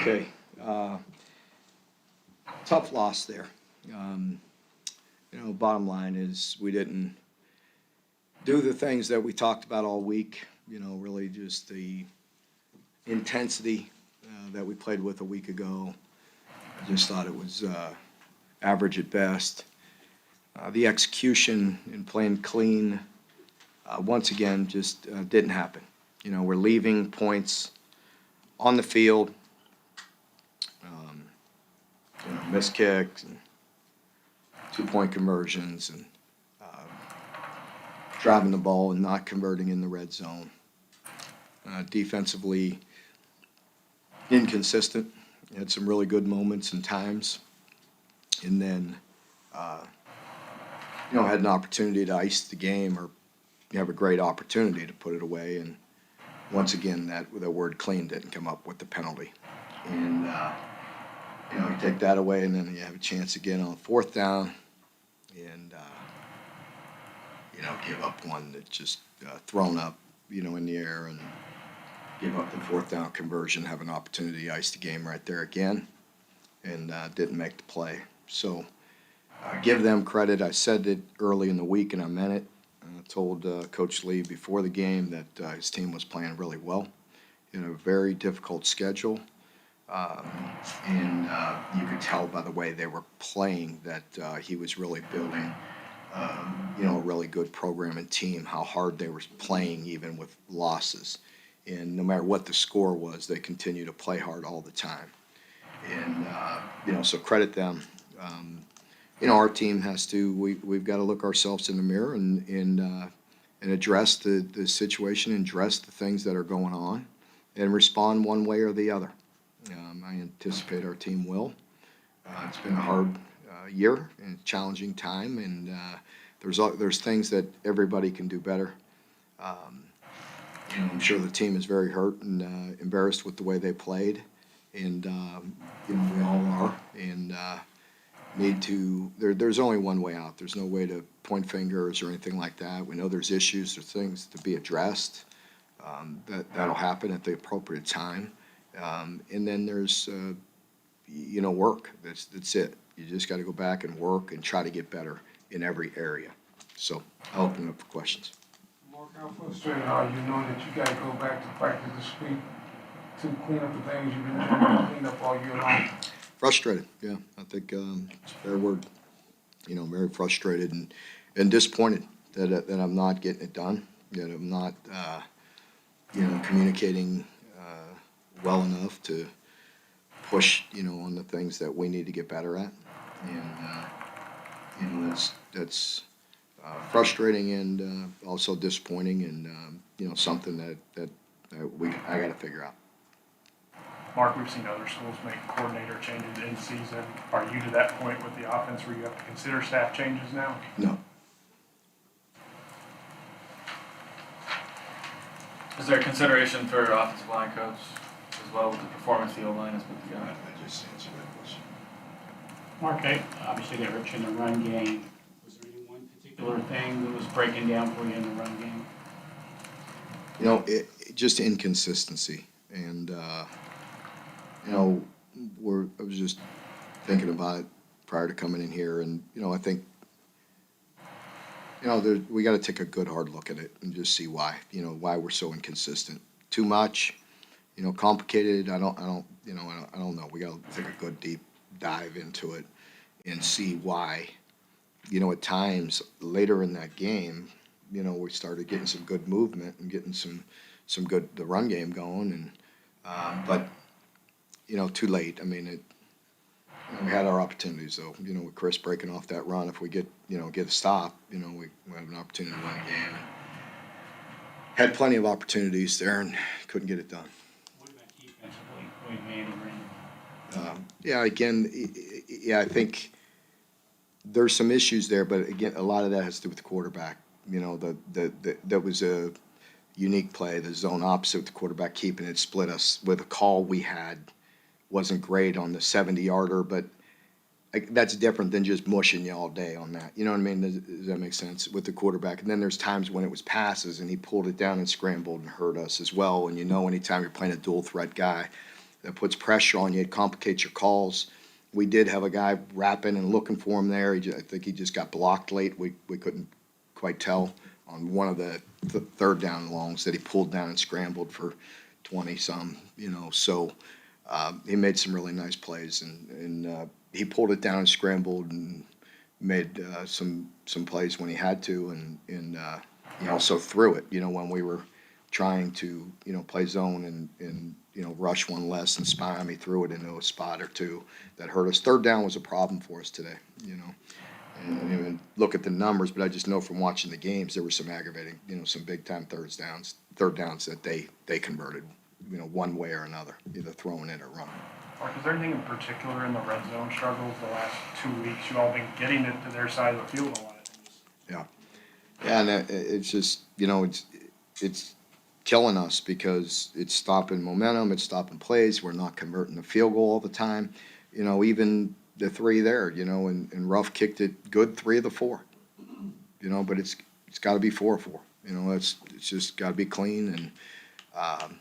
Okay. Tough loss there. Um, Bottom line is we didn't do the things that we talked about all week. Really just the intensity that we played with a week ago. I just thought it was average at best. The execution and playing clean, once again, just didn't happen. We're leaving points on the field, missed kicks and 2-point conversions and driving the ball and not converting in the red zone. Defensively inconsistent. Had some really good moments and times, and then had an opportunity to ice the game or have a great opportunity to put it away, and once again the word clean didn't come up with the penalty, and you take that away, and then you have a chance again on 4th down, and give up one that just thrown up in the air, and give up the 4th down conversion, have an opportunity to ice the game right there again, and didn't make the play. So give them credit. I said it early in the week, and I meant it. I told Coach Lee before the game that his team was playing really well in a very difficult schedule. And you could tell by the way they were playing that he was really building, a really good program and team, how hard they were playing even with losses. And no matter what the score was, they continue to play hard all the time. And, so credit them. Our team has to, we've got to look ourselves in the mirror and address the situation and address the things that are going on and respond one way or the other. I anticipate our team will. It's been a hard year and challenging time, and there's things that everybody can do better. I'm sure the team is very hurt and embarrassed with the way they played, and we all are, and need to. There's only one way out. There's no way to point fingers or anything like that. We know there's issues, there's things to be addressed. That'll happen at the appropriate time. And then there's, work. That's it. You just got to go back and work and try to get better in every area. So I'll open it up for questions. Mark, how frustrated are you knowing that you got to go back to practice this week to clean up the things you've been trying to clean up all year long? Frustrated, yeah. I think it's a fair word. Very frustrated and disappointed that I'm not getting it done, that I'm not, communicating well enough to push, on the things that we need to get better at. And, that's frustrating and also disappointing and, something that I got to figure out. Mark, we've seen other schools make coordinator changes in season. Are you to that point with the offense where you have to consider staff changes now? No. Is there a consideration for offensive line coach as well with the performance the O-line has put together? I just answered that question. Mark, obviously they hurt you in the run game. Was there any one particular thing that was breaking down for you in the run game? Just inconsistency. And, I was just thinking about it prior to coming in here. And, I think, we got to take a good hard look at it and just see why, why we're so inconsistent. Too much, complicated. I don't know. We got to take a good deep dive into it and see why, at times later in that game, we started getting some good movement and getting some good, the run game going. And, but, too late. I mean, we had our opportunities though, with Chris breaking off that run. If we get a stop, we have an opportunity to win the game. And had plenty of opportunities there and couldn't get it done. What about defensively with Manny Green? Yeah, again, I think there's some issues there, but again, a lot of that has to do with the quarterback. That was a unique play, the zone opposite with the quarterback keeping it, split us with a call we had. Wasn't great on the 70-yarder, but that's different than just mushing you all day on that. You know what I mean? Does that make sense with the quarterback? And then there's times when it was passes and he pulled it down and scrambled and hurt us as well. And anytime you're playing a dual threat guy, that puts pressure on you. It complicates your calls. We did have a guy rapping and looking for him there. I think he just got blocked late. We couldn't quite tell on one of the third down longs that he pulled down and scrambled for 20-some, So he made some really nice plays, and he pulled it down and scrambled and made some plays when he had to, and he also threw it, when we were trying to, play zone and rush one less and spy him. He threw it into a spot or two that hurt us. Third down was a problem for us today, And I didn't even look at the numbers, but I just know from watching the games, there were some aggravating, some big-time third downs that they converted, one way or another, either throwing it or running. Mark, is there anything in particular in the red zone struggles the last 2 weeks? You all been getting it to their side of the field a lot of times. Yeah, and it's just, it's killing us because it's stopping momentum, it's stopping plays. We're not converting the field goal all the time. Even the three there, and Ruff kicked it good 3 of the 4. But it's got to be 4-4. It's just got to be clean and,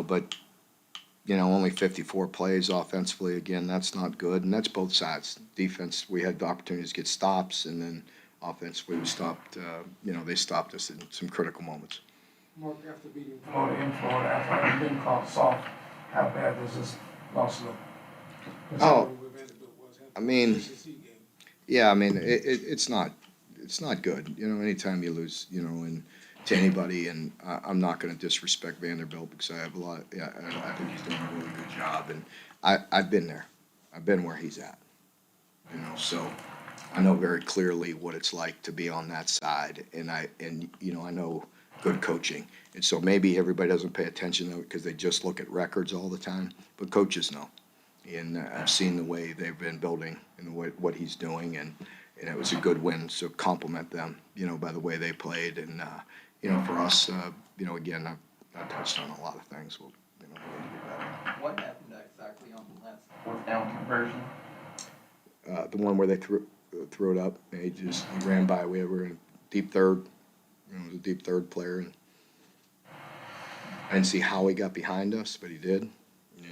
but only 54 plays offensively. Again, that's not good, and that's both sides. Defense, we had the opportunities to get stops, and then offensively we stopped. They stopped us in some critical moments. Mark, after beating Florida in Florida, after being called soft, how bad does this loss look? Oh, Considering where Vanderbilt was I mean, SEC game. yeah, I mean, it's not good. Anytime you lose, and to anybody, and I'm not going to disrespect Vanderbilt because I have a lot. Yeah, I think he's doing a really good job, and I've been there. I've been where he's at. So I know very clearly what it's like to be on that side, and I know good coaching, and so maybe everybody doesn't pay attention to it because they just look at records all the time, but coaches know. And I've seen the way they've been building and the way what he's doing, and it was a good win. So compliment them, by the way they played, and for us, again, I've touched on a lot of things. We'll, we need to be better. What happened exactly on the last fourth down conversion? The one where they threw it up, and he ran by. We were in deep third. It was a deep third player, and I didn't see how he got behind us, but he did, and he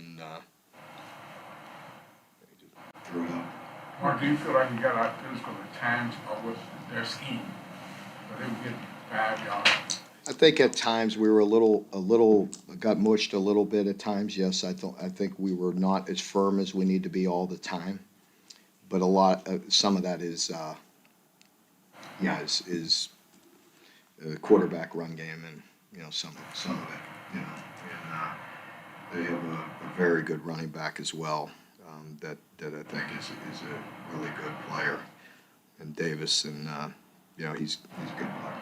just threw it up. Or do you feel like you got out physical at times, or was their scheme? But they would get 5 yards. I think at times we were a little got mushed a little bit at times. Yes, I think we were not as firm as we need to be all the time. But some of that is the quarterback run game, and some of it, and they have a very good running back as well. That I think is a really good player, and Davis, and he's a good player.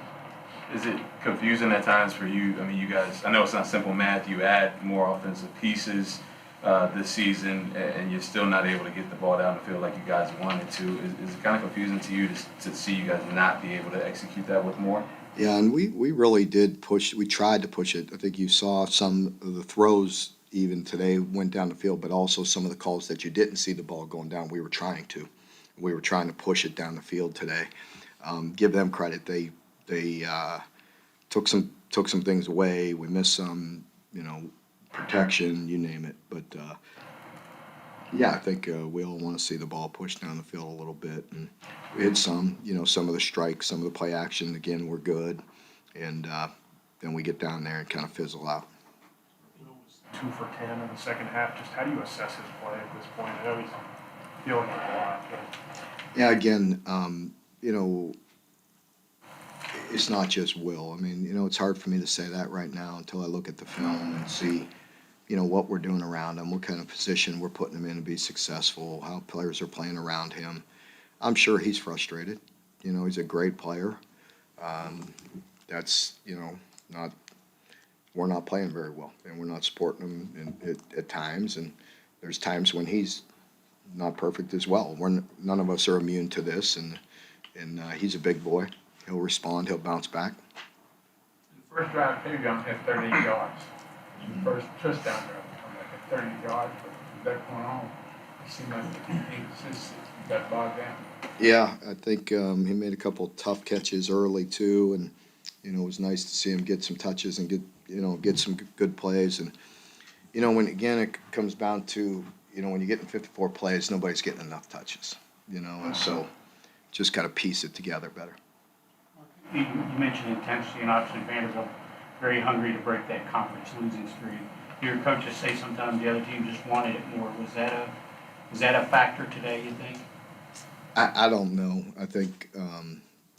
Is it confusing at times for you? I mean, you guys, I know it's not simple math. You add more offensive pieces this season, and you're still not able to get the ball down the field like you guys wanted to. Is it kind of confusing to you to see you guys not be able to execute that with more? Yeah, and we really did push. We tried to push it. I think you saw some of the throws even today went down the field, but also some of the calls that you didn't see the ball going down. We were trying to. We were trying to push it down the field today. Give them credit. They took some things away. We missed some, protection, you name it. But yeah, I think we all want to see the ball pushed down the field a little bit. And we had some of the strikes, some of the play action again were good, and then we get down there and kind of fizzle out. 2 for 10 in the second half. Just how do you assess his play at this point? I know he's feeling it a lot. But... Yeah, again, it's not just Will. I mean, it's hard for me to say that right now until I look at the film and see, what we're doing around him, what kind of position we're putting him in to be successful, how players are playing around him. I'm sure he's frustrated. He's a great player. That's, not. We're not playing very well, and we're not supporting him at times, and there's times when he's not perfect as well. None of us are immune to this, and he's a big boy. He'll respond. He'll bounce back. In the first drive, Fabian had 38 yards. The first touchdown drive was like at 30 yards, but from that point on, it seemed like the inconsistency got bogged down. Yeah, I think he made a couple of tough catches early too, and it was nice to see him get some touches and get some good plays. And you know, when, again, it comes down to, you know, when you get in 54 plays, nobody's getting enough touches, you know, and so just got to piece it together better. You mentioned intensity, and obviously Vanderbilt very hungry to break that conference losing streak. Your coaches say sometimes the other team just wanted it more. Was that a factor today, you think? I don't know. I think,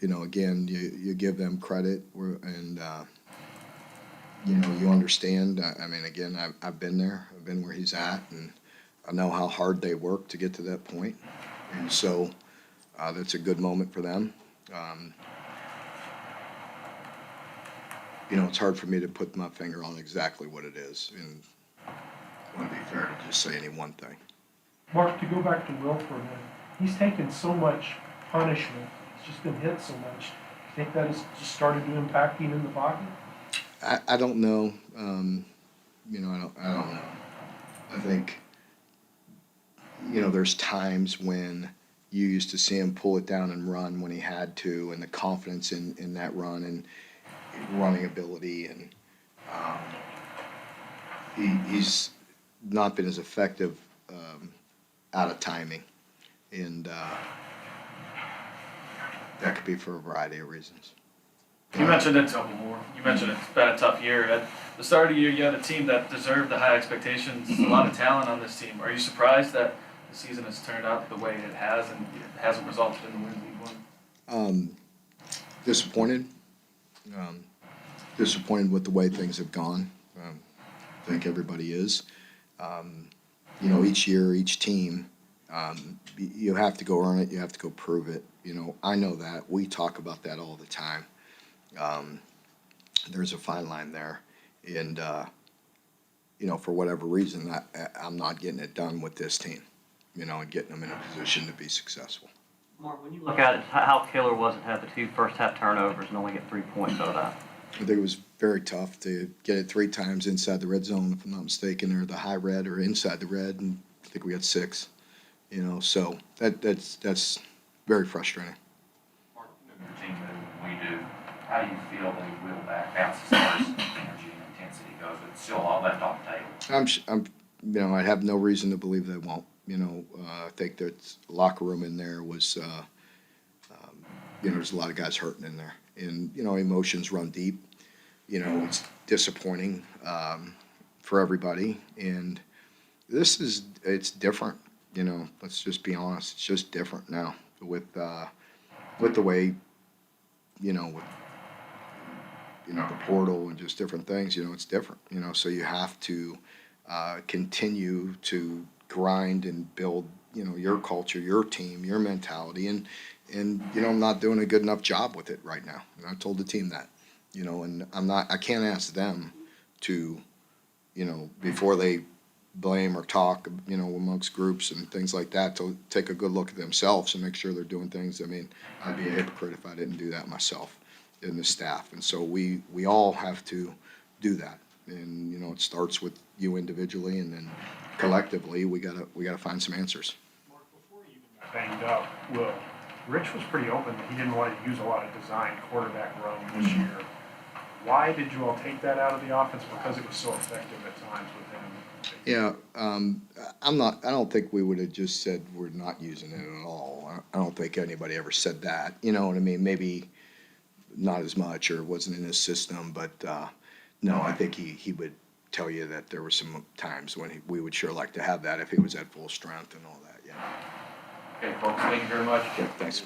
you know, again, you give them credit and, you know, you understand. I mean, again, I've been there. I've been where he's at, and I know how hard they work to get to that point. And so that's a good moment for them. You know, it's hard for me to put my finger on exactly what it is, and I want to be fair to just say any one thing. Mark, to go back to Will for a minute, he's taken so much punishment, he's just been hit so much. You think that has just started to impact him in the pocket? I don't know. You know, I don't know. I think, you know, there's times when you used to see him pull it down and run when he had to, and the confidence in that run and running ability, and he's not been as effective out of timing, and that could be for a variety of reasons. You mentioned it's been a tough year. At the start of the year, you had a team that deserved the high expectations, a lot of talent on this team. Are you surprised that the season has turned out the way it has and it hasn't resulted in the win League One? Disappointed. Disappointed with the way things have gone. I think everybody is. You know, each year, each team, you have to go earn it. You have to go prove it. You know, I know that. We talk about that all the time. There's a fine line there, and you know, for whatever reason, I'm not getting it done with this team. You know, and getting them in a position to be successful. Mark, when you look at it, how killer was it to have the 2 first-half turnovers and only get 3 points out of that? I think it was very tough to get it 3 times inside the red zone, if I'm not mistaken, or the high red, or inside the red, and I think we had 6. You know, so that's very frustrating. Mark, your team move we do. How do you feel they will back bounce as far as energy and intensity goes? But still all left on the table. I'm, you know, I have no reason to believe they won't. You know, I think that locker room in there was, you know, there's a lot of guys hurting in there, and you know, emotions run deep. You know, it's disappointing for everybody, and it's different. You know, let's just be honest. It's just different now with the way, you know, with, you know, the portal and just different things. You know, it's different. You know, so you have to continue to grind and build, you know, your culture, your team, your mentality, and you know, I'm not doing a good enough job with it right now. And I told the team that, you know, and I can't ask them to, you know, before they blame or talk, you know, amongst groups and things like that, to take a good look at themselves and make sure they're doing things. I mean, I'd be a hypocrite if I didn't do that myself and the staff. And so we all have to do that. And, you know, it starts with you individually, and then collectively we gotta find some answers. Mark, before you even got banged up, Will, Rich was pretty open that he didn't want to use a lot of design quarterback run this year. Why did you all take that out of the offense? Because it was so effective at times with him. Yeah, I don't think we would have just said we're not using it at all. I don't think anybody ever said that. You know what I mean? Maybe not as much, or it wasn't in his system, but no, I think he would tell you that there were some times when we would sure like to have that if he was at full strength and all that. Yeah. Okay, folks, thank you very much. Okay, thanks.